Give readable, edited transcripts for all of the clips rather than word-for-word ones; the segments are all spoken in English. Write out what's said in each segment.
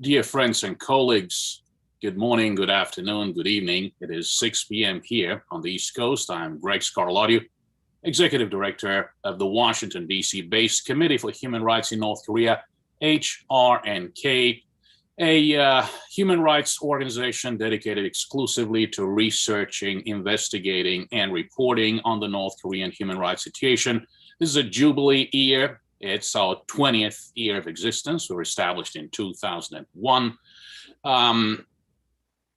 Dear friends and colleagues, good morning, good afternoon, good evening. It is 6 p.m. here on the East Coast. I'm Greg Scarlatoiu, Executive Director of the Washington, D.C.-based Committee for Human Rights in North Korea, HRNK, a human rights organization dedicated exclusively to researching, investigating, and reporting on the North Korean human rights situation. This is a jubilee year. It's our 20th year of existence. We were established in 2001.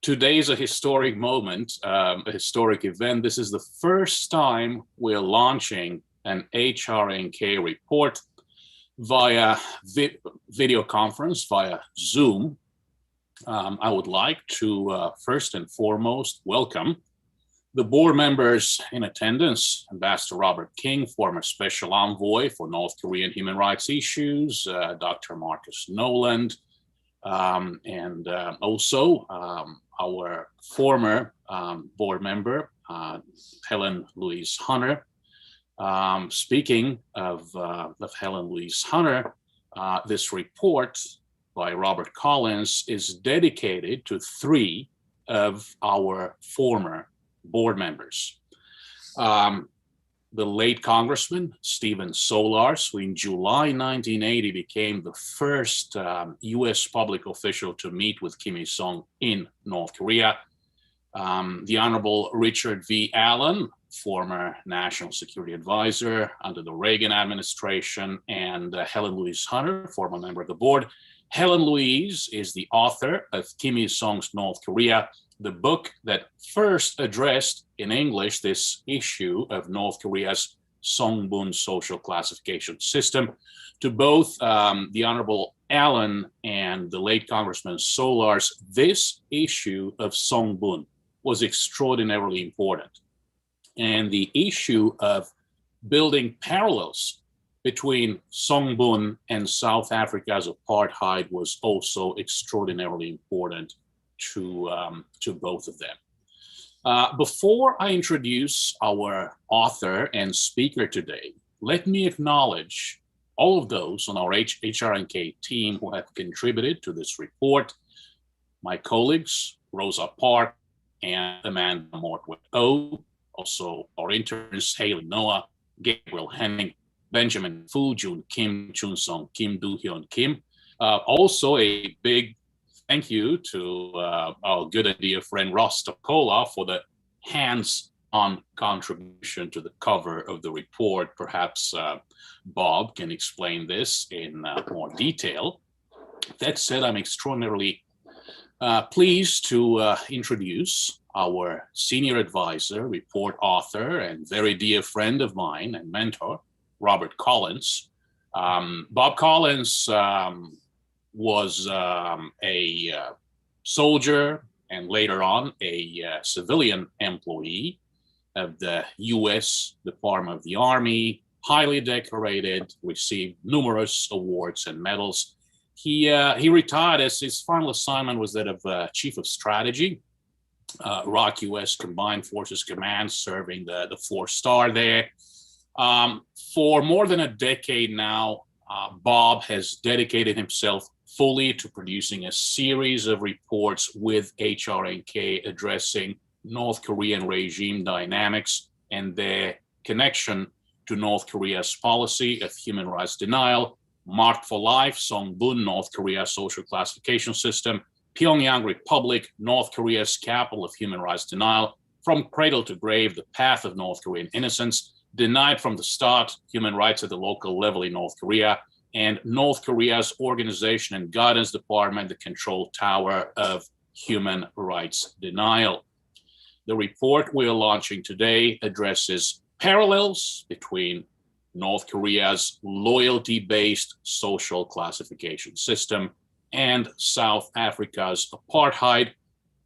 Today is a historic moment, a historic event. This is the first time we're launching an HRNK report via video conference, via Zoom. I would like to first and foremost welcome the board members in attendance: Ambassador Robert King, former Special Envoy for North Korean human rights issues, Dr. Marcus Noland, and also our former board member, Helen Louise Hunter. Speaking of Helen Louise Hunter, this report by Robert Collins is dedicated to three of our former board members. The late Congressman Stephen Solars, who in July 1980 became the first US public official to meet with Kim Il-sung in North Korea. The Honorable Richard V. Allen, former National Security Advisor under the Reagan administration, and Helen Louise Hunter, former member of the board. Helen Louise is the author of Kim Il-sung's North Korea, the book that first addressed in English this issue of North Korea's Songbun social classification system. To both the Honorable Allen and the late Congressman Solars, this issue of Songbun was extraordinarily important. And the issue of building parallels between Songbun and South Africa's apartheid was also extraordinarily important to both of them. Before I introduce our author and speaker today, let me acknowledge all of those on our HRNK team who have contributed to this report. My colleagues, Rosa Park and Amanda Mortwood-O, also our interns, Haley Noah, Gabriel Henning, Benjamin Fu, Jun Kim, Chun Song Kim, Do Hyun Kim. Also a big thank you to our good and dear friend Ross Tokola for the hands-on contribution to the cover of the report. Perhaps Bob can explain this in more detail. That said, I'm extraordinarily pleased to introduce our senior advisor, report author, and very dear friend of mine and mentor, Robert Collins. Bob Collins was a soldier and later on a civilian employee of the U.S. Department of the Army, highly decorated, received numerous awards and medals. He retired as his final assignment was that of Chief of Strategy, ROC U.S. Combined Forces Command, serving the 4-star there. For more than a decade now, Bob has dedicated himself fully to producing a series of reports with HRNK addressing North Korean regime dynamics and their connection to North Korea's policy of human rights denial, Marked for Life, Songbun, North Korea social classification system, Pyongyang Republic, North Korea's capital of human rights denial, From Cradle to Grave, the path of North Korean innocence, Denied from the Start, human rights at the local level in North Korea, and North Korea's Organization and Guidance Department, the control tower of human rights denial. The report we are launching today addresses parallels between North Korea's loyalty-based social classification system and South Africa's apartheid.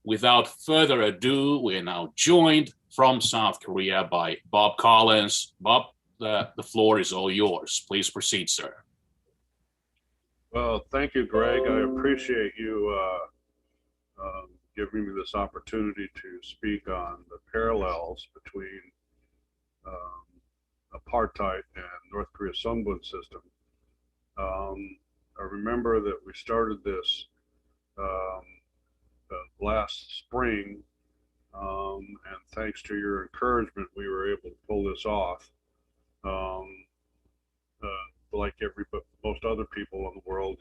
Without further ado, we are now joined from South Korea by Bob Collins. Bob, the floor is all yours. Please proceed, sir. Well, thank you, Greg. I appreciate you giving me this opportunity to speak on the parallels between apartheid and North Korea's Songbun system. I remember that we started this um, last spring, and thanks to your encouragement, we were able to pull this off. Um, like most other people in the world,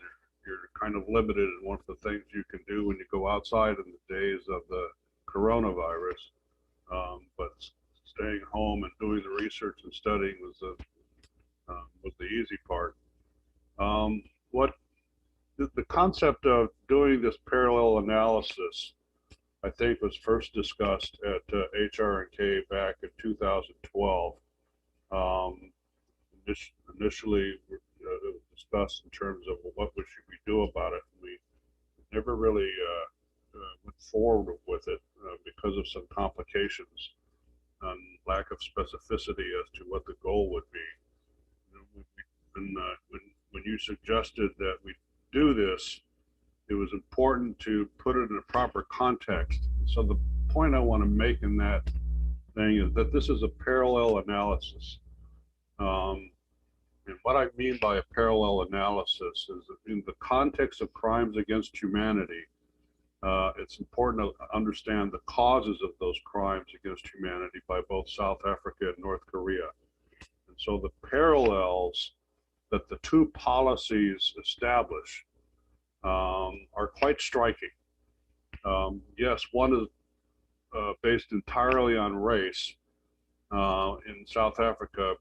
you're kind of limited in one of the things you can do when you go outside in the days of the coronavirus. But staying home and doing the research and studying was the easy part. What the concept of doing this parallel analysis, I think, was first discussed at HRNK back in 2012. Um, Initially, it was discussed in terms of what should we do about it. We never really went forward with it because of some complications and lack of specificity as to what the goal would be. When you suggested that we do this, it was important to put it in a proper context. So the point I want to make in that thing is that this is a parallel analysis. And what I mean by a parallel analysis is that in the context of crimes against humanity, it's important to understand the causes of those crimes against humanity by both South Africa and North Korea. And so the parallels that the two policies establish are quite striking. Yes, one is based entirely on race in South Africa,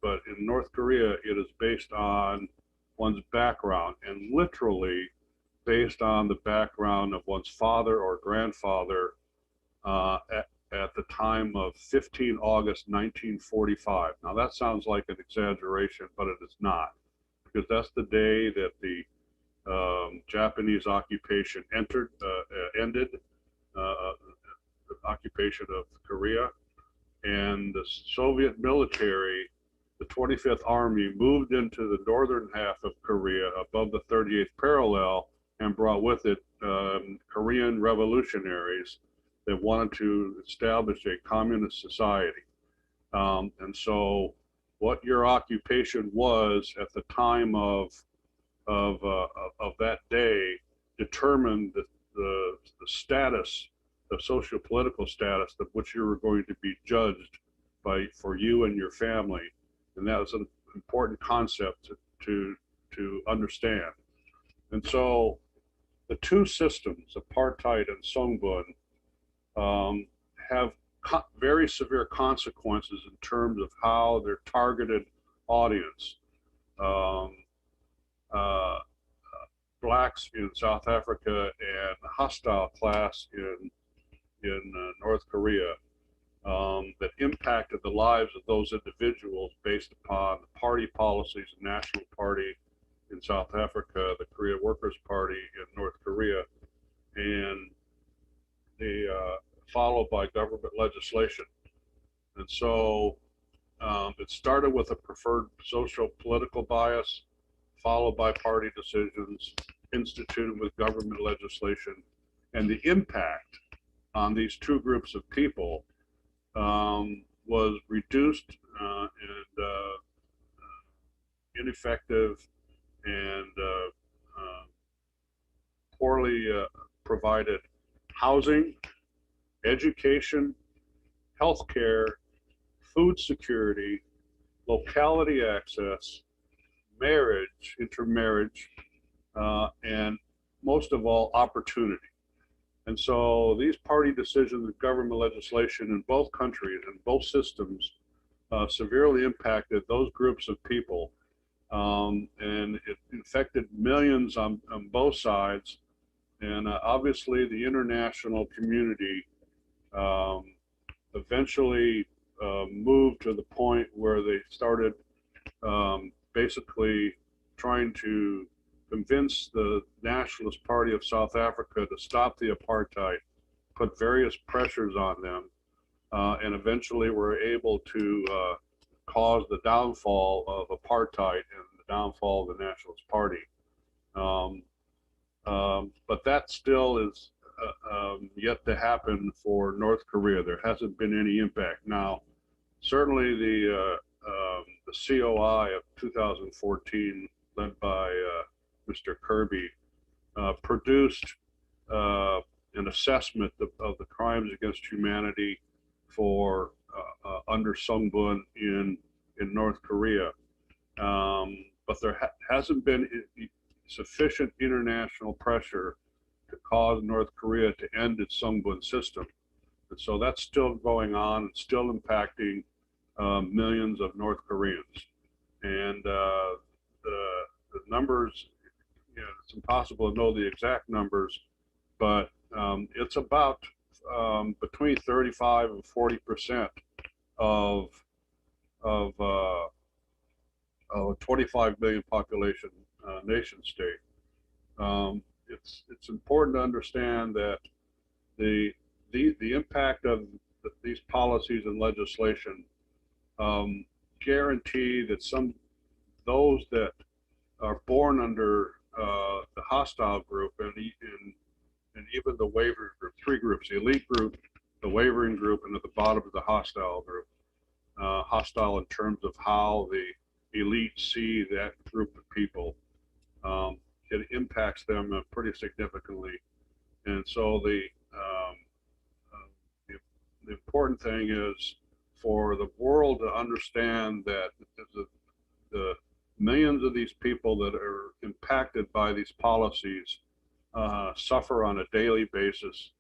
but in North Korea, it is based on one's background and literally based on the background of one's father or grandfather at the time of 15 August 1945. Now that sounds like an exaggeration, but it is not, because that's the day that the Japanese occupation ended, the occupation of Korea, and the Soviet military, the 25th Army, moved into the northern half of Korea above the 38th parallel and brought with it Korean revolutionaries that wanted to establish a communist society. And so what your occupation was at the time of that day determined the status, the socio-political status of which you were going to be judged by for you and your family. And that was an important concept to understand. And so the two systems, apartheid and Songbun, have very severe consequences in terms of how their targeted audience, blacks in South Africa and the hostile class in North Korea, that impacted the lives of those individuals based upon the party policies, the National Party in South Africa, the Korea Workers' Party in North Korea, and followed by government legislation. And so it started with a preferred social political bias, followed by party decisions, instituted with government legislation, and the impact on these two groups of people was reduced and ineffective and poorly provided housing, education, healthcare, food security, locality access, marriage, intermarriage, and most of all, opportunity. And so these party decisions and government legislation in both countries and both systems severely impacted those groups of people. And it affected millions on both sides. And obviously the international community eventually moved to the point where they started basically trying to convince the Nationalist Party of South Africa to stop the apartheid, put various pressures on them, and eventually were able to cause the downfall of apartheid and the downfall of the Nationalist Party. But that still is yet to happen for North Korea. There hasn't been any impact. Now, certainly the COI of 2014, led by Mr. Kirby, produced an assessment of the crimes against humanity for under Songbun in North Korea. But there hasn't been sufficient international pressure to cause North Korea to end its Songbun system. And so that's still going on and still impacting millions of North Koreans. And the numbers, you know, it's impossible to know the exact numbers, but it's about between 35 and 40% of a 25 million population nation state. It's important to understand that the impact of these policies and legislation guarantee that those that are born under the hostile group and even the wavering group, three groups: the elite group, the wavering group, and at the bottom of the hostile group. Hostile in terms of how the elite see that group of people. It impacts them pretty significantly. And so the important thing is for the world to understand that the millions of these people that are impacted by these policies suffer on a daily basis,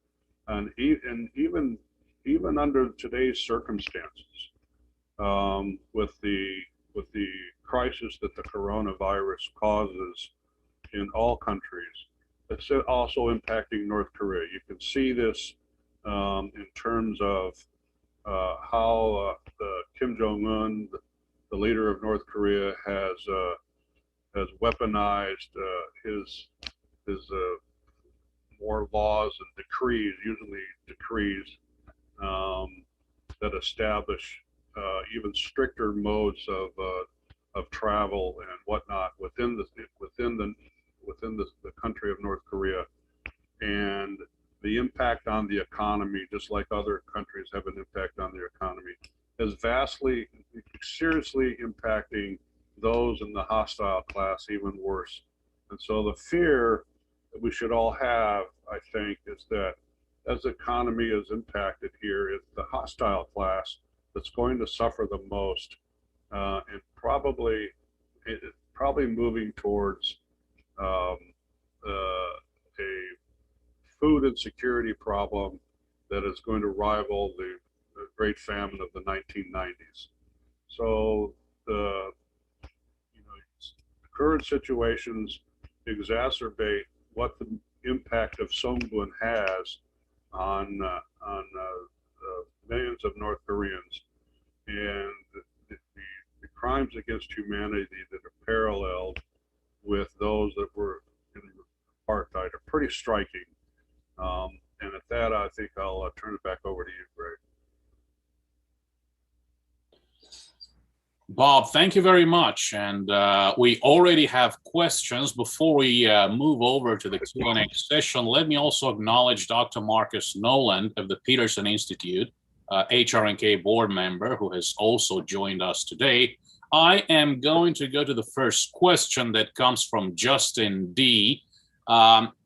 and even under today's circumstances, with the crisis that the coronavirus causes in all countries, it's also impacting North Korea. You can see this in terms of how Kim Jong-un, the leader of North Korea, has weaponized his more laws and decrees, usually decrees that establish even stricter modes of travel and whatnot within the country of North Korea, and the impact on the economy, just like other countries have an impact on their economy, is seriously impacting those in the hostile class even worse. And so the fear that we should all have, I think, is that as the economy is impacted here, it's the hostile class that's going to suffer the most, and probably moving towards a food insecurity problem that is going to rival the Great Famine of the 1990s. So the current situations exacerbate what the impact of Songbun has on millions of North Koreans, and the crimes against humanity that are paralleled with those that were in apartheid are pretty striking. And at that, I think I'll turn it back over to you, Greg. Bob, thank you very much. And we already have questions. Before we move over to the Q&A session, let me also acknowledge Dr. Marcus Noland of the Peterson Institute, HRNK board member, who has also joined us today. I am going to go to the first question that comes from Justin D.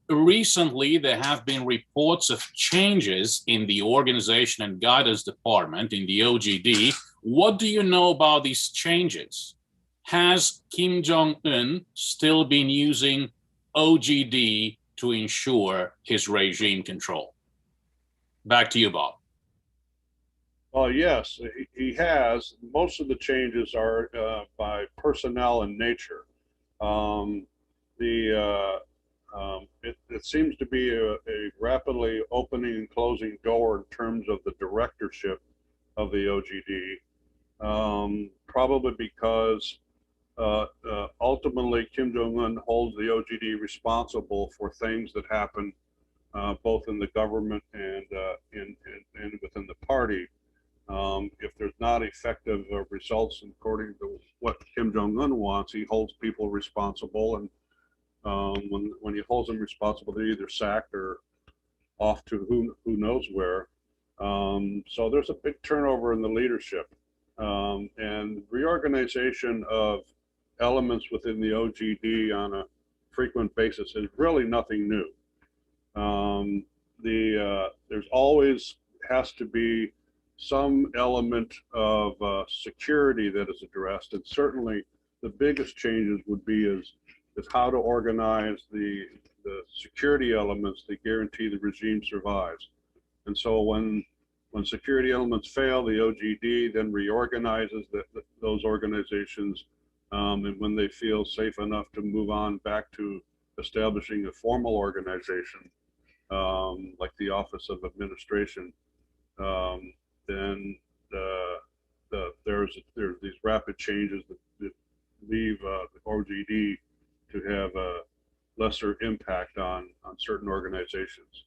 Recently, there have been reports of changes in the Organization and Guidance Department in the OGD. What do you know about these changes? Has Kim Jong-un still been using OGD to ensure his regime control? Back to you, Bob. Yes, he has. Most of the changes are by personnel in nature. It seems to be a rapidly opening and closing door in terms of the directorship of the OGD, probably because ultimately Kim Jong-un holds the OGD responsible for things that happen both in the government and within the party. If there's not effective results according to what Kim Jong-un wants, he holds people responsible, and when he holds them responsible, they're either sacked or off to who knows where. So there's a big turnover in the leadership, and reorganization of elements within the OGD on a frequent basis is really nothing new. There's always has to be some element of security that is addressed, and certainly the biggest changes would be is how to organize the security elements that guarantee the regime survives. And so when security elements fail, the OGD then reorganizes those organizations, and when they feel safe enough to move on back to establishing a formal organization, like the Office of Administration, then there's these rapid changes that leave the OGD to have a lesser impact on certain organizations.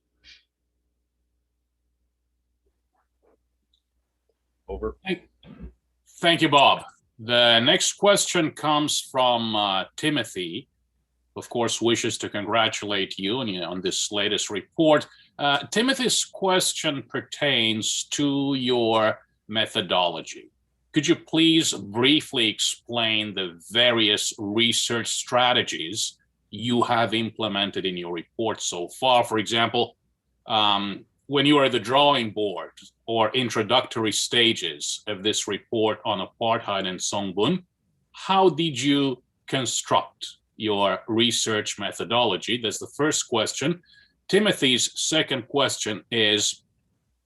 Over. Thank you, Bob. The next question comes from Timothy. Of course, wishes to congratulate you on this latest report. Timothy's question pertains to your methodology. Could you please briefly explain the various research strategies you have implemented in your report so far? For example, when you are at the drawing board or introductory stages of this report on apartheid and Songbun, how did you construct your research methodology? That's the first question. Timothy's second question is,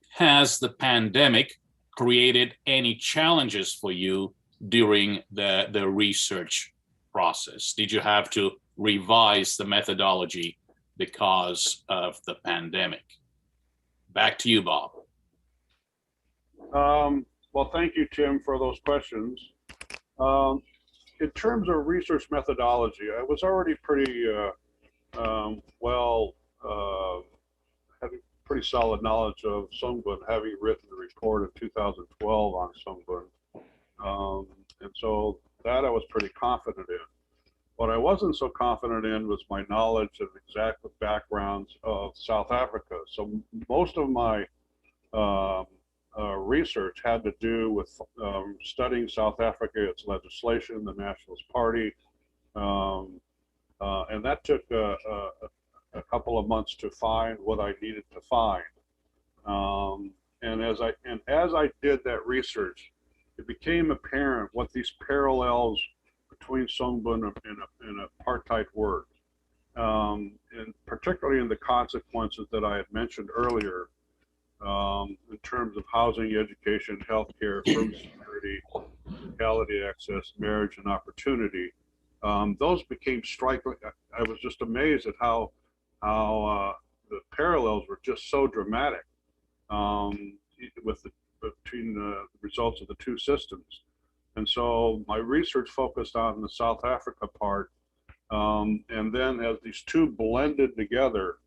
has the pandemic created any challenges for you during the research process? Did you have to revise the methodology because of the pandemic? Back to you, Bob. Well, thank you, Tim, for those questions. In terms of research methodology, I was already pretty having pretty solid knowledge of Songbun, having written the report in 2012 on Songbun. And so that I was pretty confident in. What I wasn't so confident in was my knowledge of exact backgrounds of South Africa. So most of my research had to do with studying South Africa, its legislation, the Nationalist Party, and that took a couple of months to find what I needed to find. And as I did that research, it became apparent what these parallels between Songbun and apartheid were, and particularly in the consequences that I had mentioned earlier, in terms of housing, education, healthcare, food security, equality access, marriage, and opportunity. Those became striking. I was just amazed at how the parallels were just so dramatic between the results of the two systems. And so my research focused on the South Africa part, and then as these two blended together,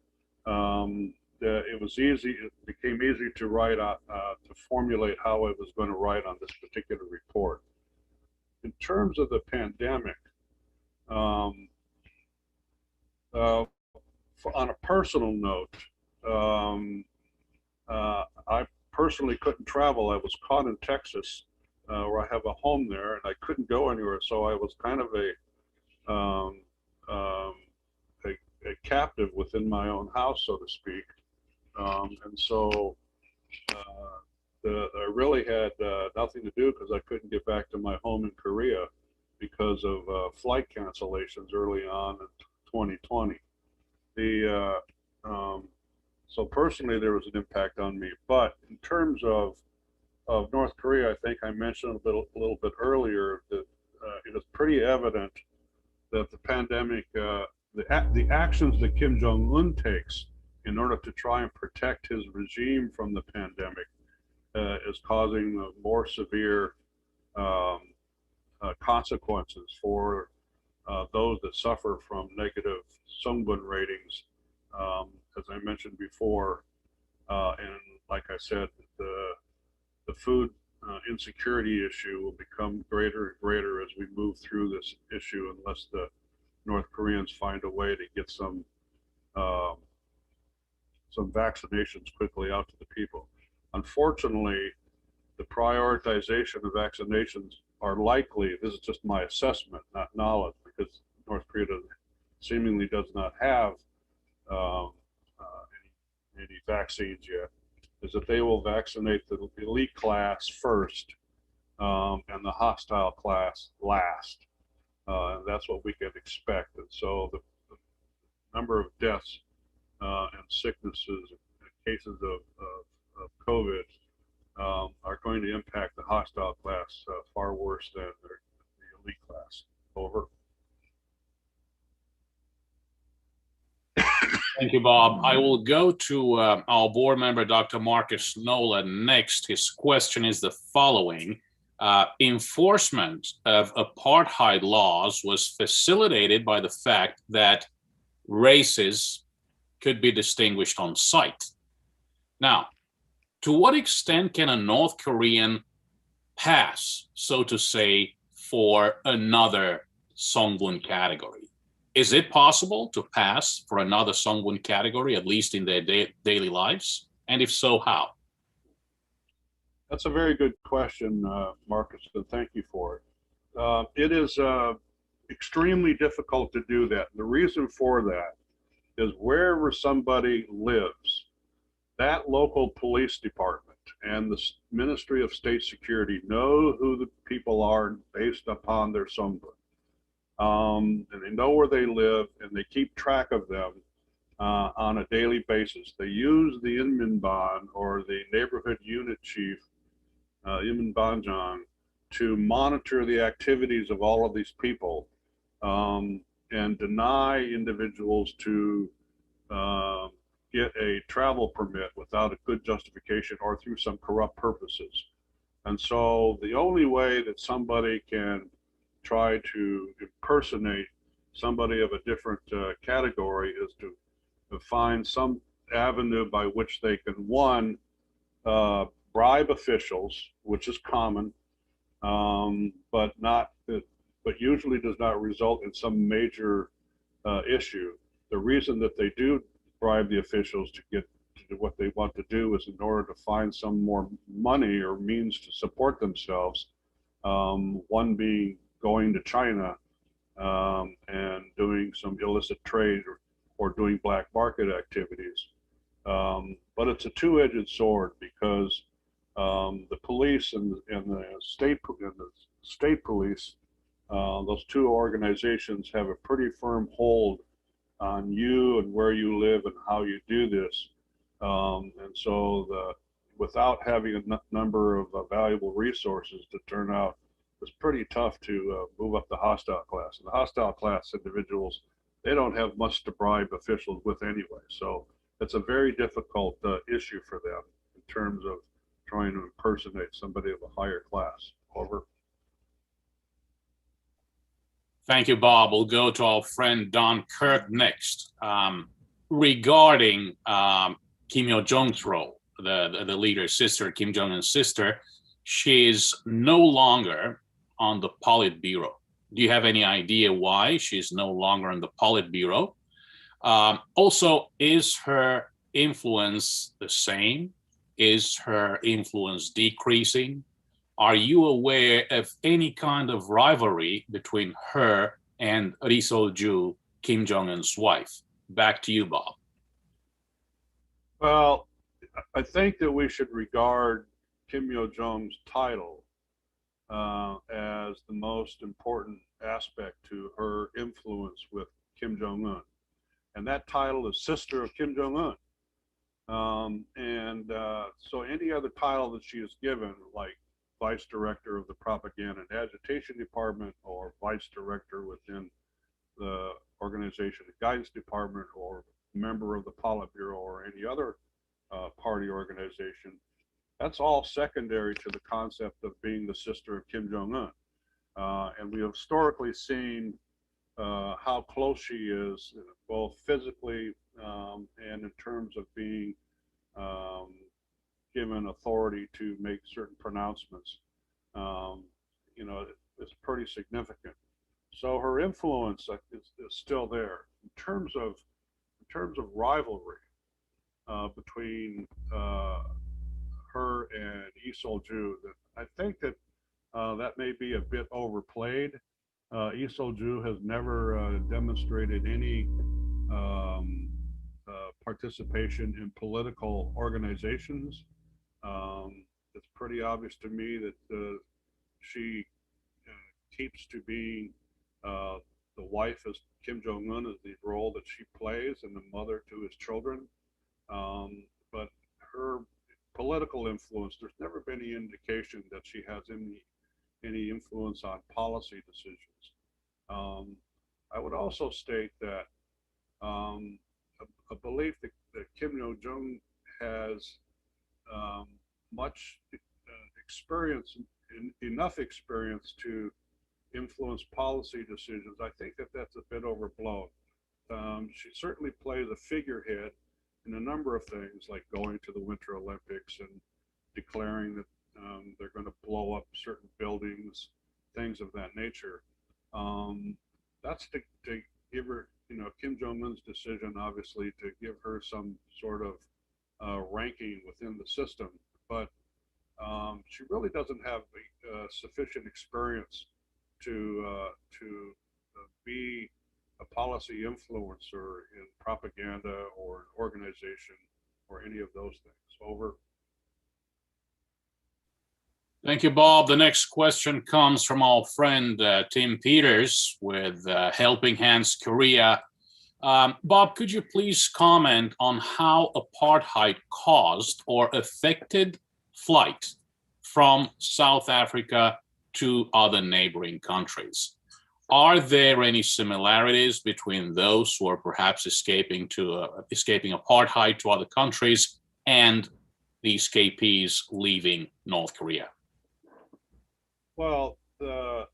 it became easy to write to formulate how I was going to write on this particular report. In terms of the pandemic, on a personal note, I personally couldn't travel. I was caught in Texas, where I have a home there, and I couldn't go anywhere. So I was kind of a captive within my own house, so to speak. And so I really had nothing to do because I couldn't get back to my home in Korea because of flight cancellations early on in 2020. So personally, there was an impact on me. But in terms of North Korea, I think I mentioned a little bit earlier that it is pretty evident that the pandemic, the actions that Kim Jong-un takes in order to try and protect his regime from the pandemic is causing more severe consequences for those that suffer from negative Songbun ratings. As I mentioned before, and like I said, the food insecurity issue will become greater and greater as we move through this issue, unless the North Koreans find a way to get some vaccinations quickly out to the people. Unfortunately, the prioritization of vaccinations are likely, this is just my assessment, not knowledge, because North Korea seemingly does not have any vaccines yet, is that they will vaccinate the elite class first and the hostile class last. And that's what we can expect. And so the number of deaths and sicknesses and cases of COVID are going to impact the hostile class far worse than the elite class. Over. Thank you, Bob. I will go to our board member, Dr. Marcus Nolan, next. His question is the following. Enforcement of apartheid laws was facilitated by the fact that races could be distinguished on sight. Now, to what extent can a North Korean pass, so to say, for another Songbun category? Is it possible to pass for another Songbun category, at least in their daily lives? And if so, how? That's a very good question, Marcus, and thank you for it. It is extremely difficult to do that. The reason for that is wherever somebody lives, that local police department and the Ministry of State Security know who the people are based upon their Songbun. And they know where they live, and they keep track of them on a daily basis. They use the Inminban, or the neighborhood unit chief, Inminbanjang, to monitor the activities of all of these people and deny individuals to get a travel permit without a good justification or through some corrupt purposes. And so the only way that somebody can try to impersonate somebody of a different category is to find some avenue by which they can, one, bribe officials, which is common, but usually does not result in some major issue. The reason that they do bribe the officials to get to do what they want to do is in order to find some more money or means to support themselves. One being going to China and doing some illicit trade or doing black market activities. But it's a two-edged sword, because the police and the state police, those two organizations have a pretty firm hold on you and where you live and how you do this. And so without having a number of valuable resources to turn out, it's pretty tough to move up the hostile class. And the hostile class individuals, they don't have much to bribe officials with anyway. So it's a very difficult issue for them in terms of trying to impersonate somebody of a higher class. Over. Thank you, Bob. We'll go to our friend Don Kirk next. Regarding Kim Yo Jong's role, the leader's sister, Kim Jong-un's sister, she's no longer on the Politburo. Do you have any idea why she's no longer on the Politburo? Also, is her influence the same? Is her influence decreasing? Are you aware of any kind of rivalry between her and Ri Sol-ju, Kim Jong-un's wife? Back to you, Bob. Well, I think that we should regard Kim Yo Jong's title as the most important aspect to her influence with Kim Jong-un. And that title is Sister of Kim Jong-un. So any other title that she is given, like Vice Director of the Propaganda and Agitation Department, or Vice Director within the Organization and Guidance Department, or member of the Politburo, or any other party organization, that's all secondary to the concept of being the sister of Kim Jong-un. And we have historically seen how close she is, both physically and in terms of being given authority to make certain pronouncements. It's pretty significant. So her influence is still there. In terms of rivalry between her and Ri Sol-ju, I think that that may be a bit overplayed. Ri Sol-ju has never demonstrated any participation in political organizations. It's pretty obvious to me that she keeps to being the wife as Kim Jong-un, is the role that she plays, and the mother to his children. But her political influence, there's never been any indication that she has any influence on policy decisions. I would also state that a belief that Kim Jong has much experience, enough experience to influence policy decisions, I think that that's a bit overblown. She certainly plays a figurehead in a number of things, like going to the Winter Olympics and declaring that they're going to blow up certain buildings, things of that nature. That's to give her, Kim Jong-un's decision, obviously, to give her some sort of ranking within the system, but she really doesn't have sufficient experience to be a policy influencer in propaganda or an organization or any of those things. Over. Thank you, Bob. The next question comes from our friend Tim Peters with Helping Hands Korea. Bob, could you please comment on how apartheid caused or affected flight from South Africa to other neighboring countries? Are there any similarities between those who are perhaps escaping apartheid to other countries and the escapees leaving North Korea? Well, the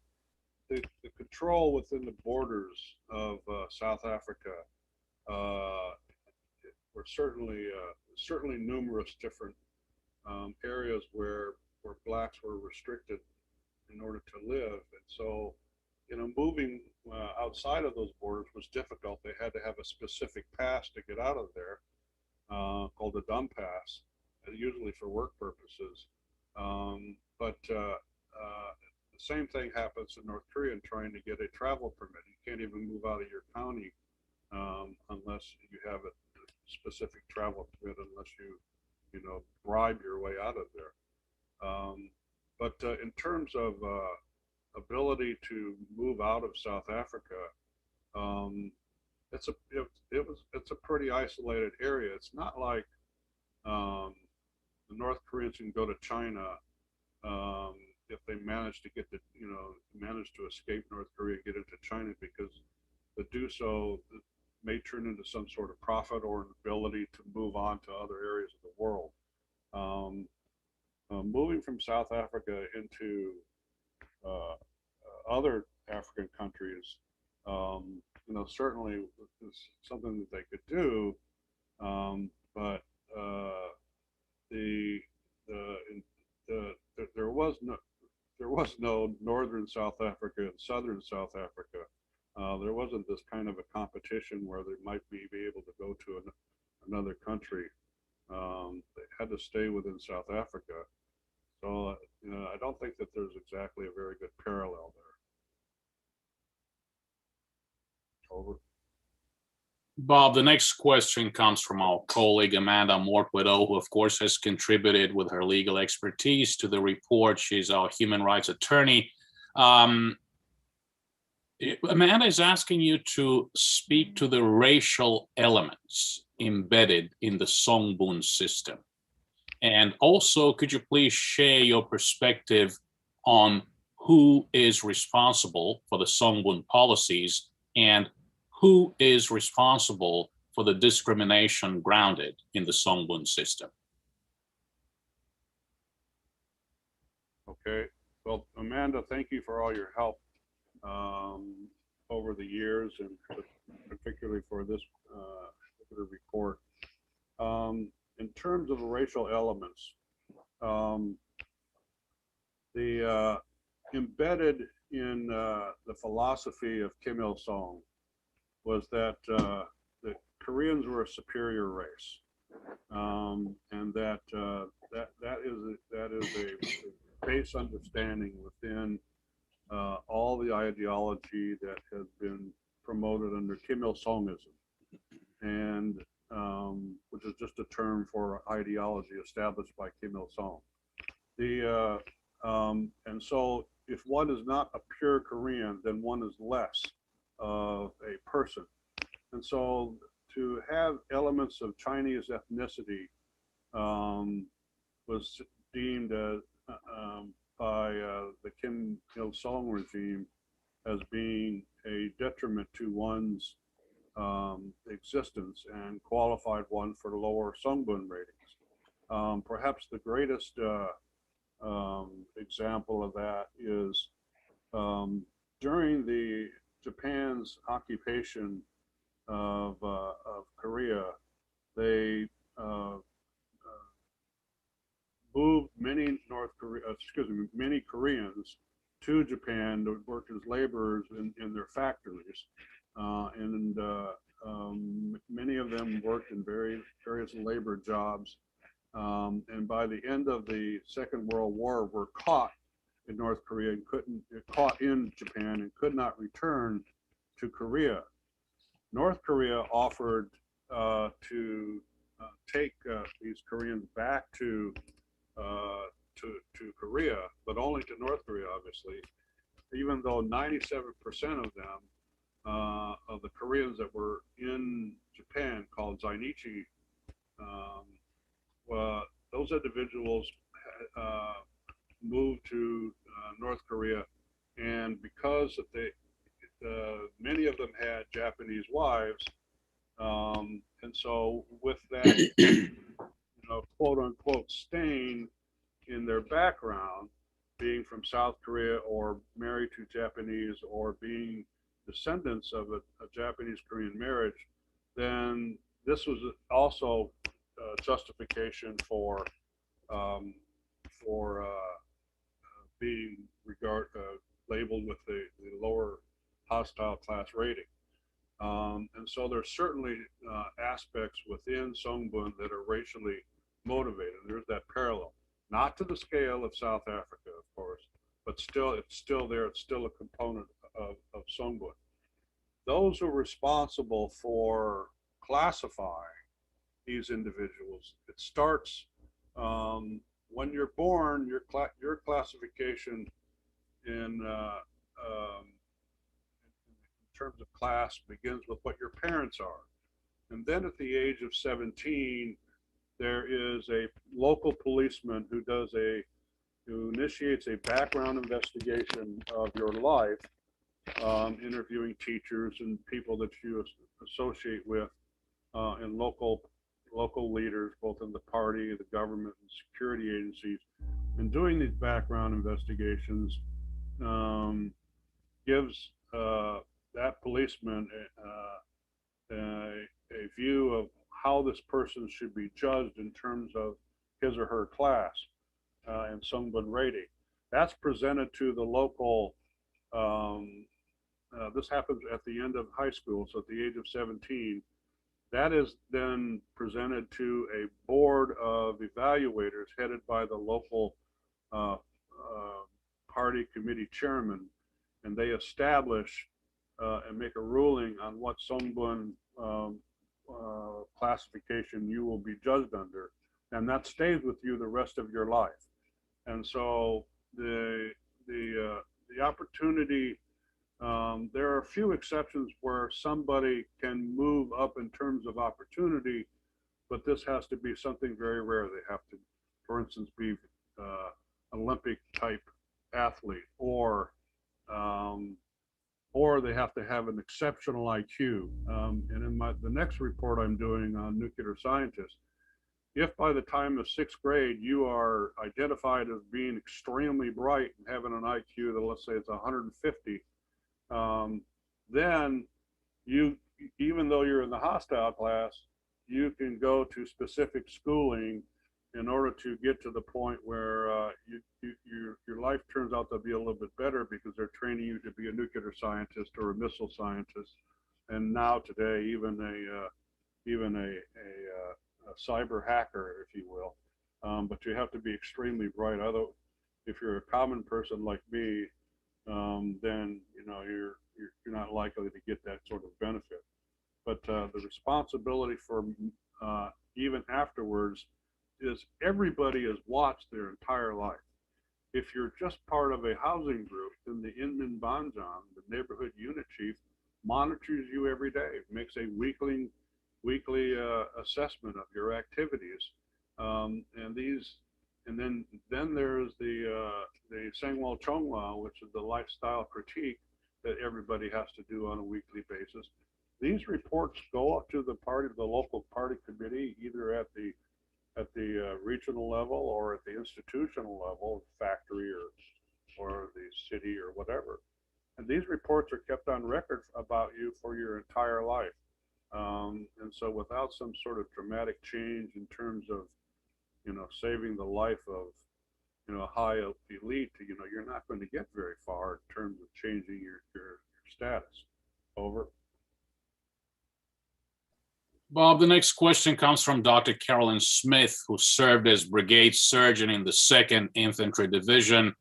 control within the borders of South Africa were certainly numerous different areas where blacks were restricted in order to live, and so moving outside of those borders was difficult. They had to have a specific pass to get out of there, called a dumb pass, usually for work purposes. But the same thing happens in North Korea in trying to get a travel permit. You can't even move out of your county unless you have a specific travel permit, unless you bribe your way out of there. But in terms of ability to move out of South Africa, it's a pretty isolated area. It's not like the North Koreans can go to China if they manage to escape North Korea, get into China, because to do so may turn into some sort of profit or an ability to move on to other areas of the world. Moving from South Africa into other African countries, certainly is something that they could do, but there was no northern South Africa and southern South Africa. There wasn't this kind of a competition where they might be able to go to another country. They had to stay within South Africa. So, I don't think that there's exactly a very good parallel there. Over. Bob, the next question comes from our colleague Amanda Mortwidow, who of course has contributed with her legal expertise to the report. She's our human rights attorney. Amanda is asking you to speak to the racial elements embedded in the Songbun system. And also, could you please share your perspective on who is responsible for the Songbun policies and who is responsible for the discrimination grounded in the Songbun system? Okay. Well, Amanda, thank you for all your help over the years, and particularly for this particular report. In terms of the racial elements, embedded in the philosophy of Kim Il-sung was that the Koreans were a superior race, and that is a base understanding within all the ideology that has been promoted under Kim Il-sungism. And is just a term for ideology established by Kim Il-sung. And so if one is not a pure Korean, then one is less of a person. And so to have elements of Chinese ethnicity was deemed by the Kim Il-sung regime as being a detriment to one's existence and qualified one for lower Songbun ratings. Perhaps the greatest example of that is during the Japan's occupation of Korea, they moved many many Koreans to Japan to work as laborers in their factories, and many of them worked in various labor jobs. And by the end of the Second World War, were caught in North Korea and caught in Japan and could not return to Korea. North Korea offered to take these Koreans back to Korea, but only to North Korea, obviously, even though 97% of them, of the Koreans that were in Japan, called Zainichi, those individuals moved to North Korea, and because many of them had Japanese wives, and so with that, quote unquote stain in their background, being from South Korea or married to Japanese or being descendants of a Japanese Korean marriage, then this was also justification for being labeled with the lower hostile class rating. And so there's certainly aspects within Songbun that are racially motivated. There's that parallel, not to the scale of South Africa, of course, but still, it's still there. It's still a component of Songbun. Those who are responsible for classifying these individuals, it starts when you're born. Your classification in terms of class begins with what your parents are, and then at the age of 17, there is a local policeman who initiates a background investigation of your life, interviewing teachers and people that you associate with, and local leaders, both in the party, the government, and security agencies. And doing these background investigations gives that policeman a view of how this person should be judged in terms of his or her class and Songbun rating. That's presented to the local, this happens at the end of high school, so at the age of 17, that is then presented to a board of evaluators headed by the local party committee chairman, and they establish and make a ruling on what Songbun classification you will be judged under, and that stays with you the rest of your life. And so the opportunity, there are a few exceptions where somebody can move up in terms of opportunity, but this has to be something very rare. They have to, for instance, be Olympic type athlete, or they have to have an exceptional IQ. And in the next report I'm doing on nuclear scientists, if by the time of 6th grade you are identified as being extremely bright and having an IQ that, let's say, it's 150, then you, even though you're in the hostile class, you can go to specific schooling in order to get to the point where your life turns out to be a little bit better, because they're training you to be a nuclear scientist or a missile scientist, and now today even a cyber hacker, if you will. But you have to be extremely bright. Although, if you're a common person like me, then you're not likely to get that sort of benefit. But the responsibility for even afterwards, is everybody is watched their entire life. If you're just part of a housing group, then the Inman Banjang, the neighborhood unit chief, monitors you every day, makes a weekly assessment of your activities, and these, and then there's the Sengwal Chongwa, which is the lifestyle critique that everybody has to do on a weekly basis. These reports go up to the local party committee, either at the regional level or at the institutional level, factory or the city or whatever. And these reports are kept on record about you for your entire life. And so without some sort of dramatic change in terms of, saving the life of, a high elite, you're not going to get very far in terms of changing your status. Over. Bob, the next question comes from Dr. Carolyn Smith, who served as brigade surgeon in the 2nd Infantry Division.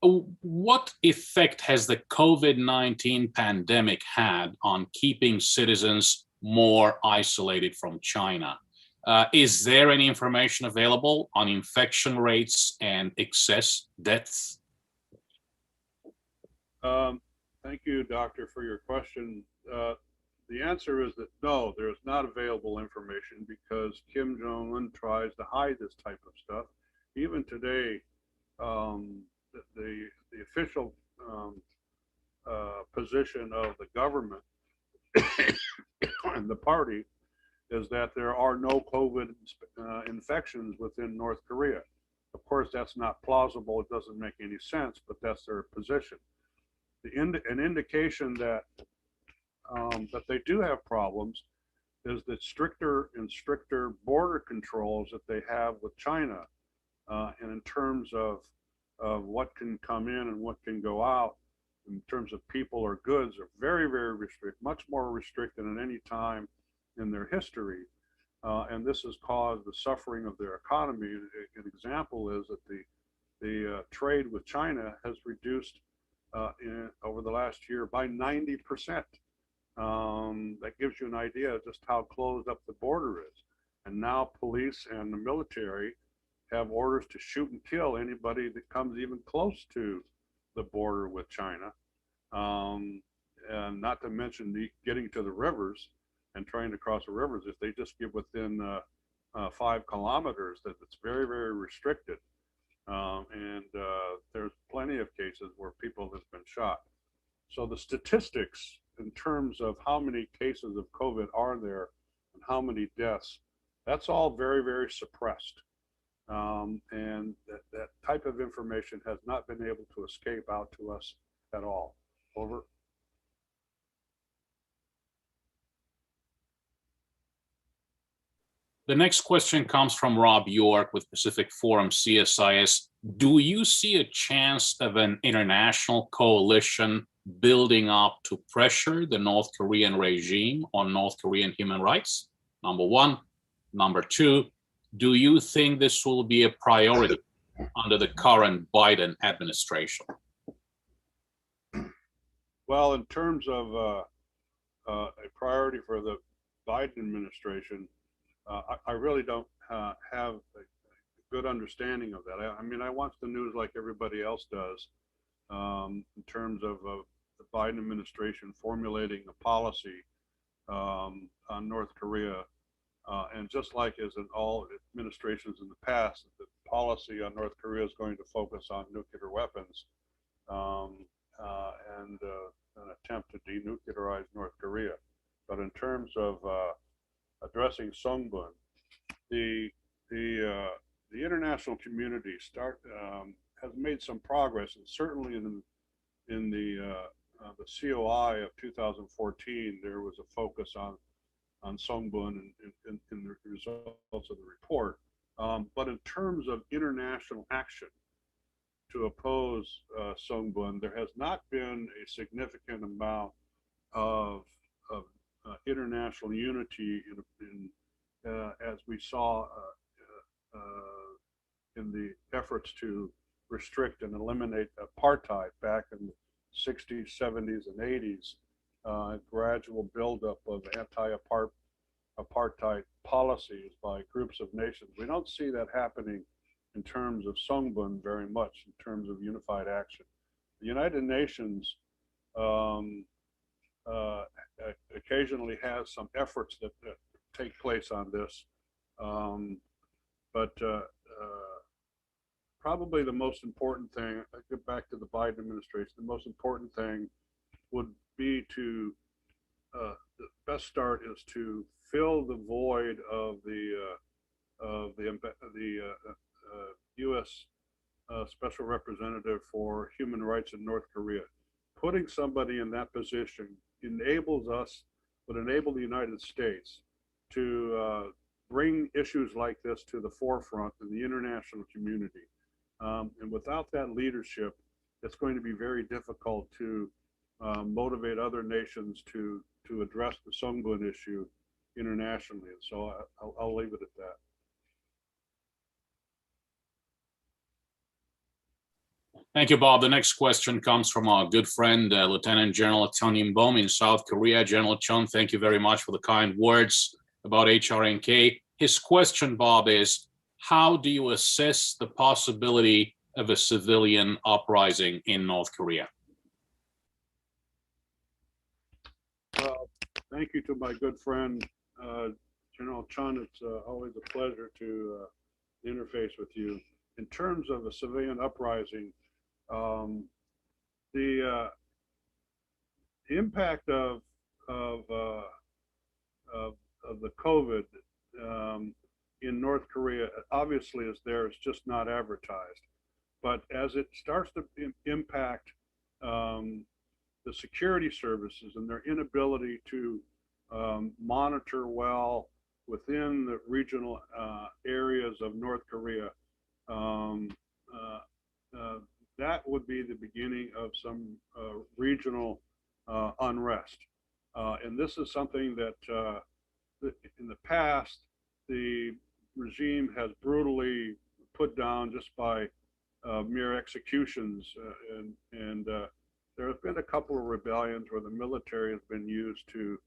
What effect has the COVID-19 pandemic had on keeping citizens more isolated from China? Is there any information available on infection rates and excess deaths? Thank you, Doctor, for your question. The answer is that no, there is not available information because Kim Jong-un tries to hide this type of stuff. Even today, the official position of the government and the party is that there are no COVID infections within North Korea. Of course, that's not plausible. It doesn't make any sense, but that's their position. An indication that they do have problems is that stricter and stricter border controls that they have with China, and in terms of what can come in and what can go out, in terms of people or goods, are very, very restricted, much more restricted than any time in their history. And this has caused the suffering of their economy. An example is that the trade with China has reduced over the last year by 90%. That gives you an idea of just how closed up the border is. And now police and the military have orders to shoot and kill anybody that comes even close to the border with China. And not to mention getting to the rivers and trying to cross the rivers. If they just get within 5 kilometers, that it's very, very restricted. And there's plenty of cases where people have been shot. So the statistics in terms of how many cases of COVID are there and how many deaths, that's all very, very suppressed. And that type of information has not been able to escape out to us at all. Over. The next question comes from Rob York with Pacific Forum CSIS. Do you see a chance of an international coalition building up to pressure the North Korean regime on North Korean human rights? Number one. Number two, do you think this will be a priority under the current Biden administration? Well, in terms of a priority for the Biden administration, I really don't have a good understanding of that. I mean, I watch the news like everybody else does, in terms of the Biden administration formulating a policy on North Korea. And just like as in all administrations in the past, the policy on North Korea is going to focus on nuclear weapons and an attempt to denuclearize North Korea. But in terms of addressing Songbun, the international community has made some progress, and certainly in the COI of 2014, there was a focus on Songbun in the results of the report. But in terms of international action to oppose Songbun, there has not been a significant amount of international unity as we saw in the efforts to restrict and eliminate apartheid back in the 60s, 70s, and 80s. Gradual buildup of apartheid policies by groups of nations. We don't see that happening in terms of Songbun very much, in terms of unified action. The United Nations occasionally has some efforts that take place on this, but probably the most important thing, I get back to the Biden administration, the most important thing would be to, the best start is to fill the void of the U.S. Special Representative for Human Rights in North Korea. Putting somebody in that position enables us, would enable the United States to bring issues like this to the forefront in the international community. And without that leadership, it's going to be very difficult to motivate other nations to address the Songbun issue internationally. And so I'll leave it at that. Thank you, Bob. The next question comes from our good friend, Lieutenant General Chun Im-bom in South Korea. General Chun, thank you very much for the kind words about HRNK. His question, Bob, is how do you assess the possibility of a civilian uprising in North Korea? Thank you to my good friend, General Chun. It's always a pleasure to interface with you. In terms of a civilian uprising, the impact of the COVID in North Korea obviously is there. It's just not advertised. But as it starts to impact the security services and their inability to monitor well within the regional areas of North Korea, that would be the beginning of some regional unrest. And this is something that in the past, the regime has brutally put down just by mere executions. And there have been a couple of rebellions where the military has been used to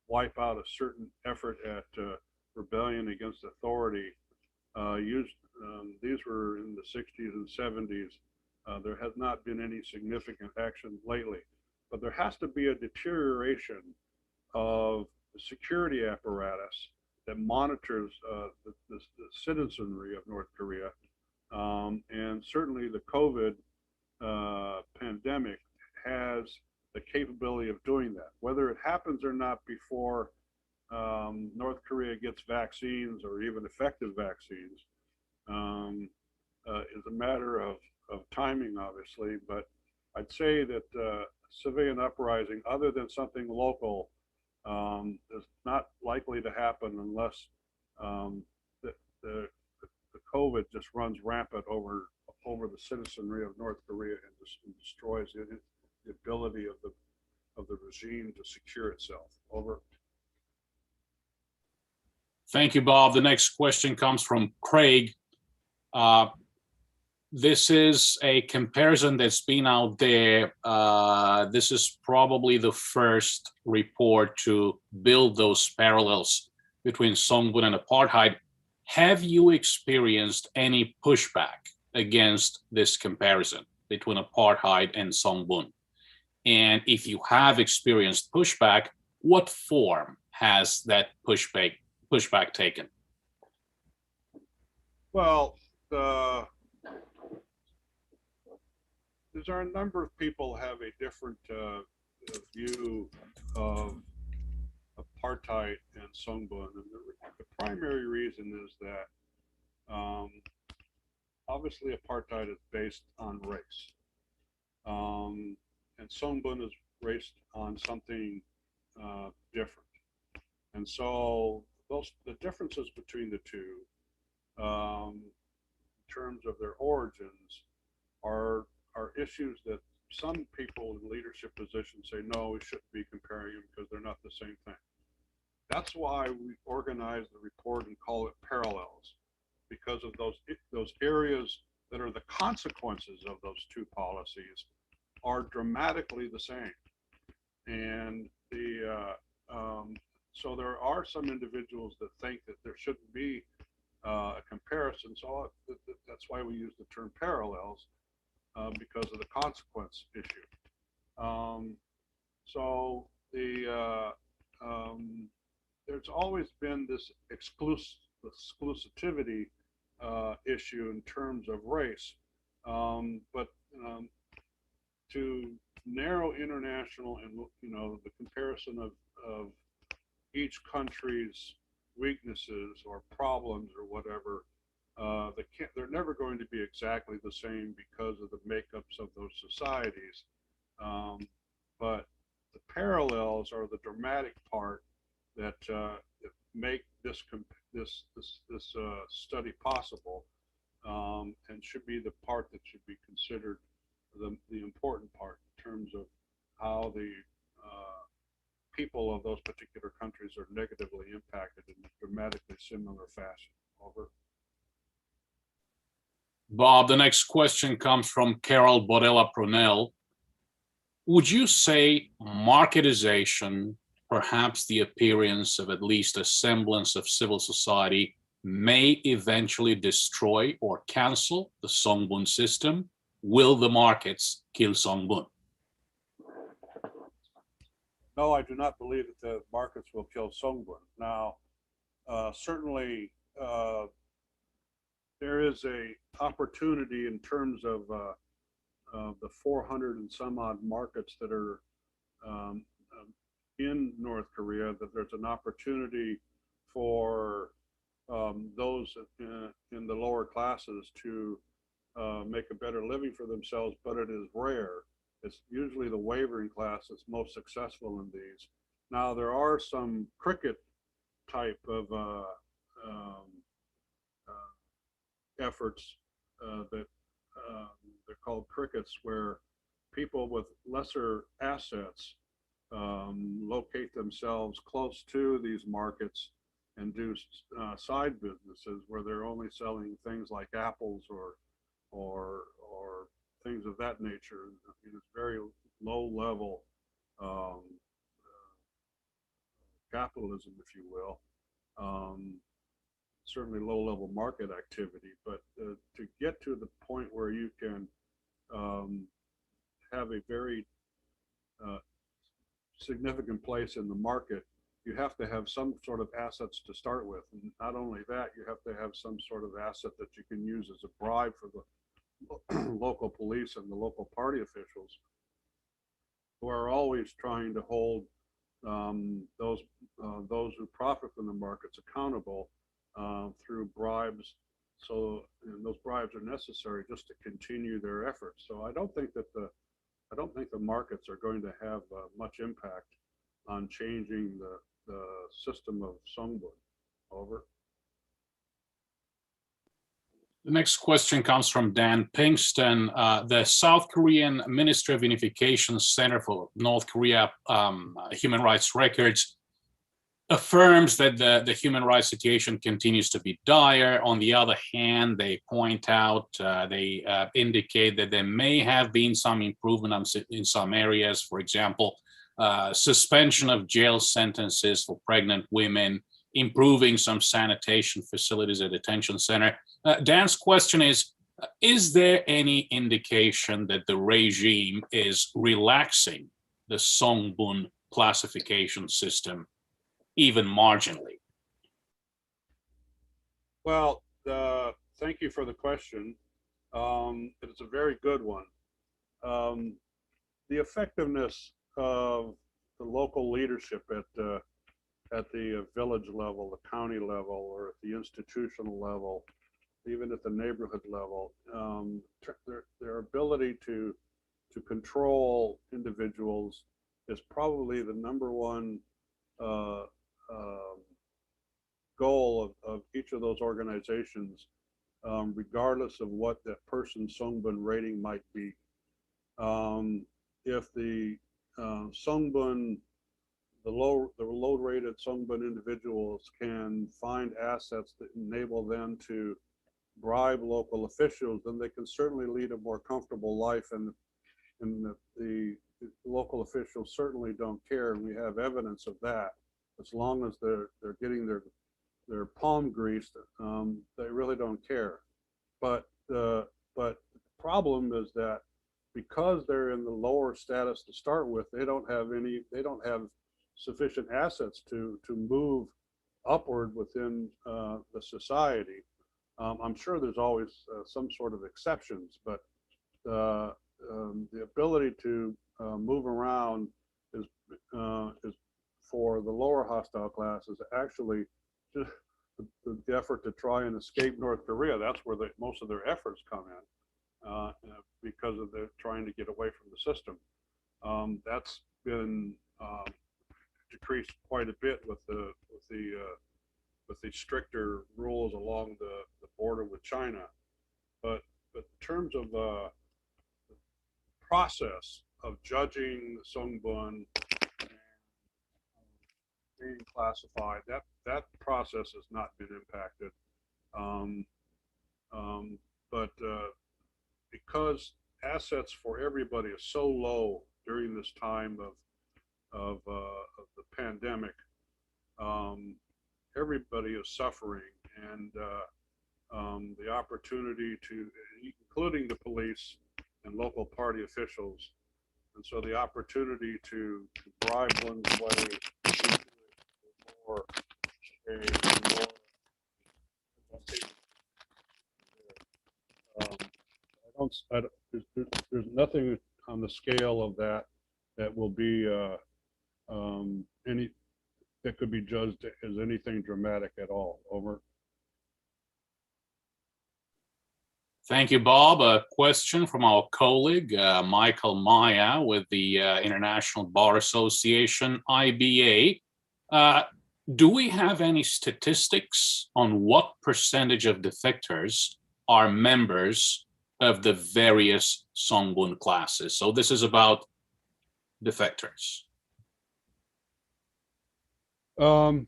wipe out a certain effort at rebellion against authority. These were in the 60s and 70s. There has not been any significant action lately, but there has to be a deterioration of the security apparatus that monitors the citizenry of North Korea. And certainly the COVID pandemic has the capability of doing that. Whether it happens or not before North Korea gets vaccines or even effective vaccines is a matter of timing, obviously. But I'd say that civilian uprising, other than something local, is not likely to happen unless the COVID just runs rampant over the citizenry of North Korea and destroys the ability of the regime to secure itself. Over. Thank you, Bob. The next question comes from Craig. This is a comparison that's been out there. This is probably the first report to build those parallels between Songbun and apartheid. Have you experienced any pushback against this comparison between apartheid and Songbun? And if you have experienced pushback, what form has that pushback taken? Well, there are a number of people who have a different view of apartheid and Songbun, and the primary reason is that obviously apartheid is based on race, and Songbun is based on something different. And so the differences between the two, in terms of their origins, are issues that some people in leadership positions say, no, we shouldn't be comparing them because they're not the same thing. That's why we organize the report and call it parallels, because of those areas that are the consequences of those two policies are dramatically the same. And so there are some individuals that think that there shouldn't be a comparison. So that's why we use the term parallels, because of the consequence issue. So there's always been this exclusivity issue in terms of race, but to narrow international and the comparison of each country's weaknesses or problems or whatever, they're never going to be exactly the same because of the makeups of those societies. But the parallels are the dramatic part that make this study possible, and should be the part that should be considered the important part in terms of how the people of those particular countries are negatively impacted in a dramatically similar fashion. Over. Bob, the next question comes from Carol Bodella Prunell. Would you say marketization, perhaps the appearance of at least a semblance of civil society, may eventually destroy or cancel the Songbun system? Will the markets kill Songbun? No, I do not believe that the markets will kill Songbun. Now, certainly there is a opportunity in terms of the 400 and some odd markets that are in North Korea, that there's an opportunity for those in the lower classes to make a better living for themselves, but it is rare. It's usually the wavering class that's most successful in these. Now, there are some cricket type of efforts that they're called crickets, where people with lesser assets locate themselves close to these markets and do side businesses where they're only selling things like apples or things of that nature. It's very low level capitalism, if you will. Certainly low level market activity, but to get to the point where you can have a very significant place in the market, you have to have some sort of assets to start with. And not only that, you have to have some sort of asset that you can use as a bribe for the local police and the local party officials, who are always trying to hold those who profit from the markets accountable through bribes. So those bribes are necessary just to continue their efforts. So I don't think the markets are going to have much impact on changing the system of Songbun. Over. The next question comes from Dan Pinkston. The South Korean Ministry of Unification Center for North Korea Human Rights Records affirms that the human rights situation continues to be dire. On the other hand, they point out, they indicate that there may have been some improvement in some areas. For example, suspension of jail sentences for pregnant women, improving some sanitation facilities at detention center. Dan's question is there any indication that the regime is relaxing the Songbun classification system even marginally? Well, thank you for the question. It's a very good one. The effectiveness of the local leadership at the village level, the county level, or at the institutional level, even at the neighborhood level, their ability to control individuals is probably the number one goal of each of those organizations, regardless of what that person's Songbun rating might be. If the Songbun, the low-rated Songbun individuals can find assets that enable them to bribe local officials, then they can certainly lead a more comfortable life in the local officials certainly don't care, and we have evidence of that. As long as they're getting their palm greased, they really don't care. But the problem is that because they're in the lower status to start with, they don't have sufficient assets to move upward within the society. I'm sure there's always some sort of exceptions, but the ability to move around is for the lower hostile classes actually just the effort to try and escape North Korea. That's where most of their efforts come in, because of the trying to get away from the system. That's been decreased quite a bit with the stricter rules along the border with China. But in terms of process of judging Songbun and being classified, that process has not been impacted. But because assets for everybody is so low during this time of the pandemic, everybody is suffering, and the opportunity to, including the police and local party officials, and so the opportunity to bribe one's way or there's nothing on the scale of that will be any that could be judged as anything dramatic at all. Over. Thank you, Bob. A question from our colleague, Michael Maya with the International Bar Association, IBA. Do we have any statistics on what percentage of defectors are members of the various Songbun classes? So this is about defectors. Well,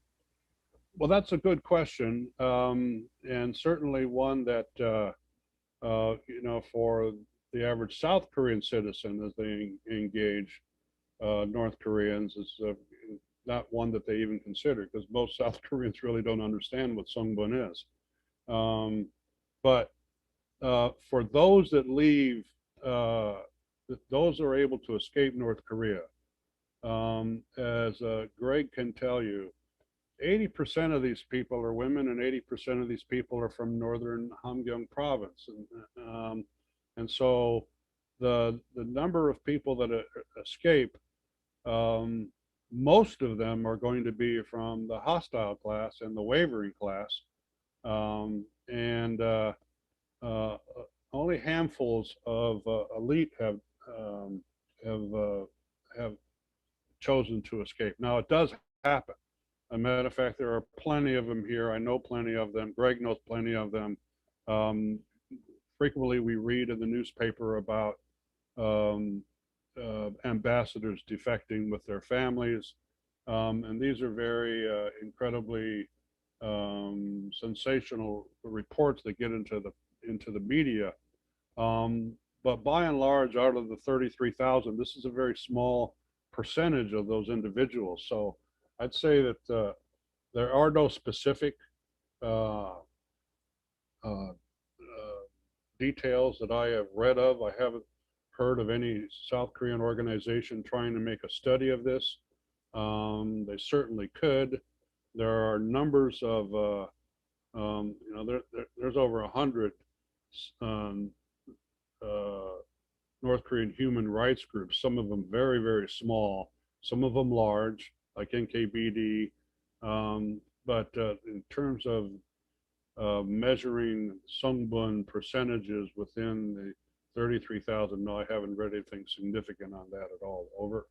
that's a good question, and certainly one that for the average South Korean citizen, as they engage North Koreans, is not one that they even consider, because most South Koreans really don't understand what Songbun is. But for those that leave, those are able to escape North Korea. As Greg can tell you, 80% of these people are women, and 80% of these people are from northern Hamgyong province, and so the number of people that escape, most of them are going to be from the hostile class and the wavering class, and only handfuls of elite have chosen to escape. Now, it does happen. As a matter of fact, there are plenty of them here. I know plenty of them. Greg knows plenty of them. Frequently, we read in the newspaper about ambassadors defecting with their families, and these are very incredibly sensational reports that get into the media. But by and large, out of the 33,000, this is a very small percentage of those individuals. So I'd say that there are no specific details that I have read of. I haven't heard of any South Korean organization trying to make a study of this. They certainly could. There are numbers of, there's over 100 North Korean human rights groups, some of them very, very small, some of them large, like NKBD. But in terms of measuring Songbun percentages within the 33,000, no, I haven't read anything significant on that at all. Over.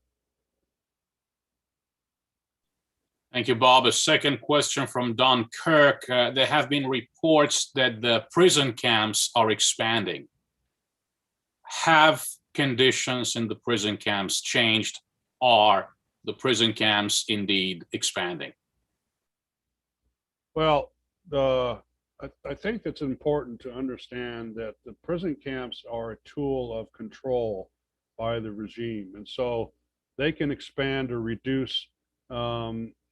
Thank you, Bob. A second question from Don Kirk. There have been reports that the prison camps are expanding. Have conditions in the prison camps changed? Are the prison camps indeed expanding? Well, I think it's important to understand that the prison camps are a tool of control by the regime. And so they can expand or reduce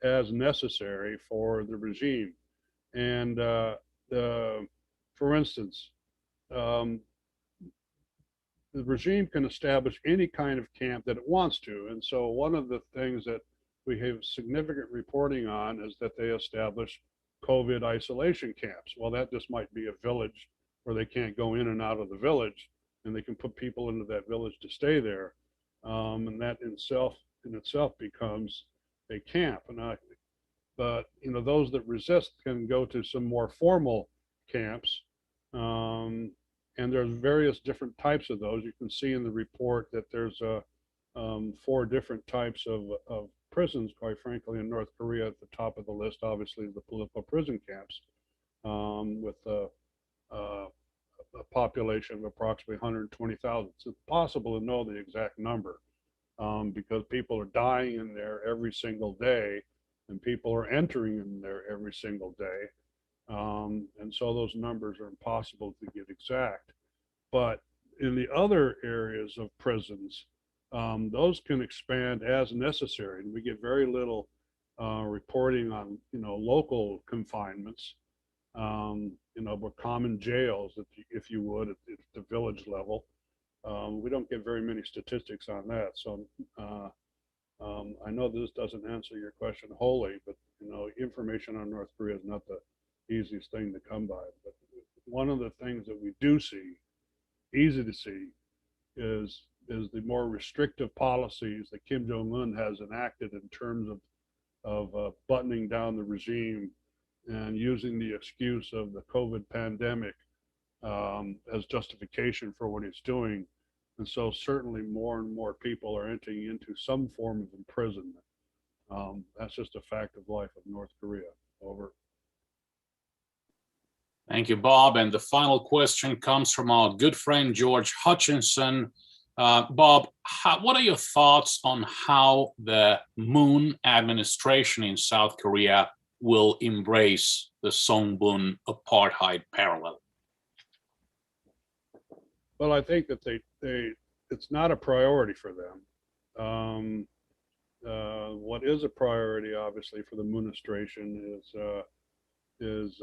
as necessary for the regime. And for instance, um, the regime can establish any kind of camp that it wants to. And so one of the things that we have significant reporting on is that they establish COVID isolation camps. Well, that just might be a village where they can't go in and out of the village, and they can put people into that village to stay there. And that in itself becomes a camp. But those that resist can go to some more formal camps. And there's various different types of those. You can see in the report that there's 4 different types of prisons, quite frankly, in North Korea. At the top of the list, obviously, the political prison camps, with a population of approximately 120,000. It's impossible to know the exact number because people are dying in there every single day, and people are entering in there every single day. And so those numbers are impossible to get exact. But in the other areas of prisons, those can expand as necessary. And we get very little reporting on, local confinements, but common jails, if you would, at the village level. We don't get very many statistics on that. So I know this doesn't answer your question wholly, but, information on North Korea is not the easiest thing to come by. But one of the things that we do see, easy to see, is the more restrictive policies that Kim Jong-un has enacted in terms of buttoning down the regime and using the excuse of the COVID pandemic as justification for what he's doing. And so certainly more and more people are entering into some form of imprisonment. That's just a fact of life of North Korea. Over. Thank you, Bob. And the final question comes from our good friend, George Hutchinson. Bob, what are your thoughts on how the Moon administration in South Korea will embrace the Songbun apartheid parallel? Well, I think that it's not a priority for them. What is a priority, obviously, for the Moon administration is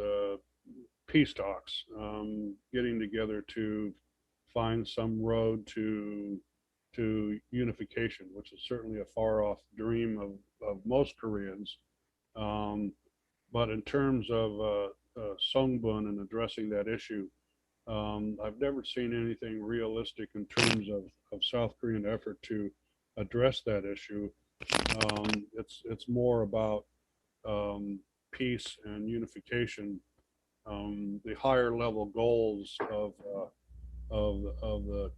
peace talks, getting together to find some road to unification, which is certainly a far off dream of most Koreans. But in terms of Songbun and addressing that issue, I've never seen anything realistic in terms of South Korean effort to address that issue. It's more about peace and unification. The higher level goals of the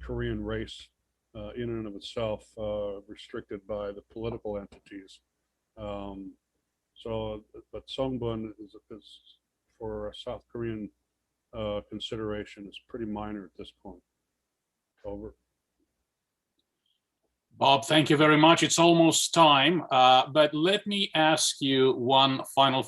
Korean race in and of itself restricted by the political entities. But Songbun is for a South Korean consideration is pretty minor at this point. Over. Bob, thank you very much. It's almost time, but let me ask you one final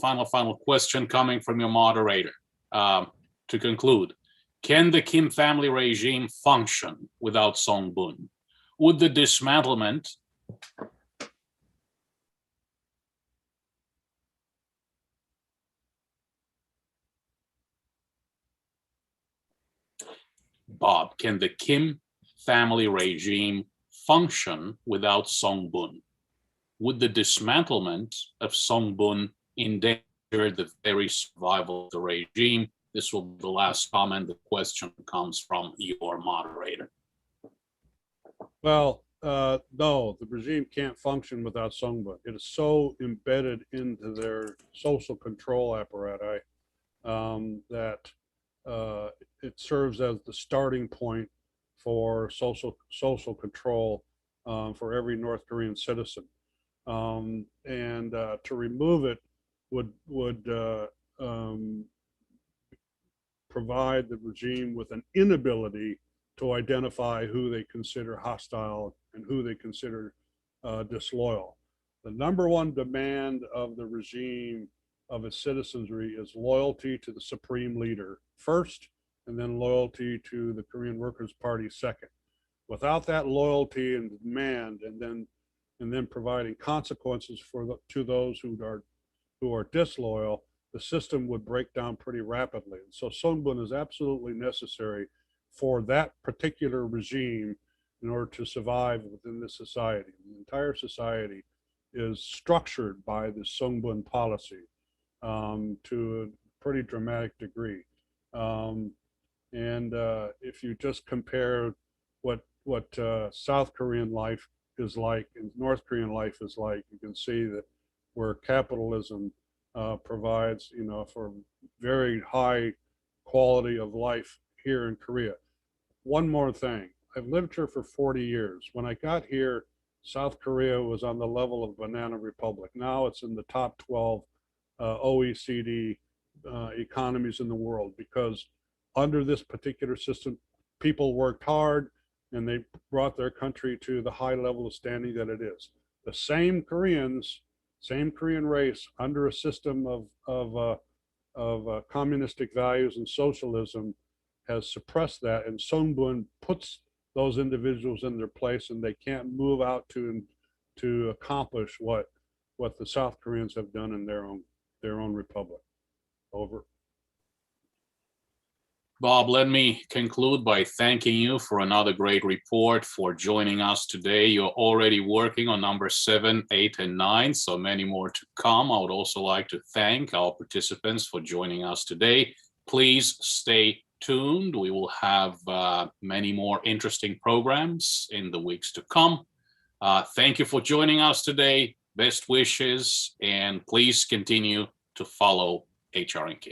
question coming from your moderator to conclude. Can the Kim family regime function without Songbun? Would the dismantlement Bob, can the Kim family regime function without Songbun? Would the dismantlement of Songbun endanger the very survival of the regime? This will be the last comment. The question comes from your moderator. Well, no, the regime can't function without Songbun. It is so embedded into their social control apparatus that it serves as the starting point for social control for every North Korean citizen, and to remove it would provide the regime with an inability to identify who they consider hostile and who they consider disloyal. The number one demand of the regime, of its citizenry, is loyalty to the supreme leader first, and then loyalty to the Korean Workers' Party second. Without that loyalty and demand, and then providing consequences to those who are disloyal, the system would break down pretty rapidly. And so Songbun is absolutely necessary for that particular regime in order to survive within this society. The entire society is structured by the Songbun policy to a pretty dramatic degree. And if you just compare what South Korean life is like and North Korean life is like, you can see that where capitalism provides, for very high quality of life here in Korea. One more thing, I've lived here for 40 years. When I got here, South Korea was on the level of Banana Republic. Now it's in the top 12 OECD economies in the world, because under this particular system, people worked hard and they brought their country to the high level of standing that it is. The same Koreans, same Korean race, under a system of communistic values and socialism, has suppressed that, and Songbun puts those individuals in their place, and they can't move out to accomplish what the South Koreans have done in their own republic. Over. Bob, let me conclude by thanking you for another great report, for joining us today. You're already working on number 7, 8, and 9, so many more to come. I would also like to thank our participants for joining us today. Please stay tuned. We will have many more interesting programs in the weeks to come. Thank you for joining us today. Best wishes, and please continue to follow HRNK.